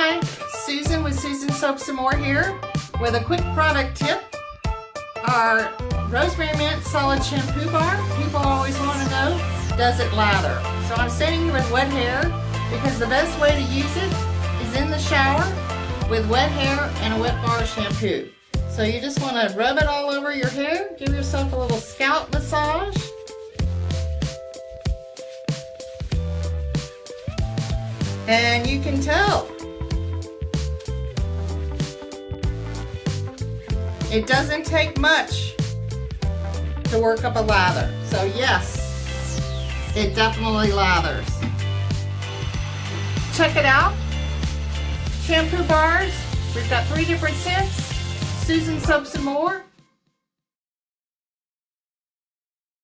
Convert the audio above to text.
Hi, Susan with Susan Soaps and More here with a quick product tip. Our Rosemary Mint Solid Shampoo Bar. People always want to know, does it lather? So I'm standing here with wet hair because the best way to use it is in the shower with wet hair and a wet bar of shampoo. So you just want to rub it all over your hair, give yourself a little scalp massage. And you can tell it doesn't take much to work up a lather. So yes, it definitely lathers. Check it out. Shampoo bars. We've got 3 different scents. Susan Soaps and More.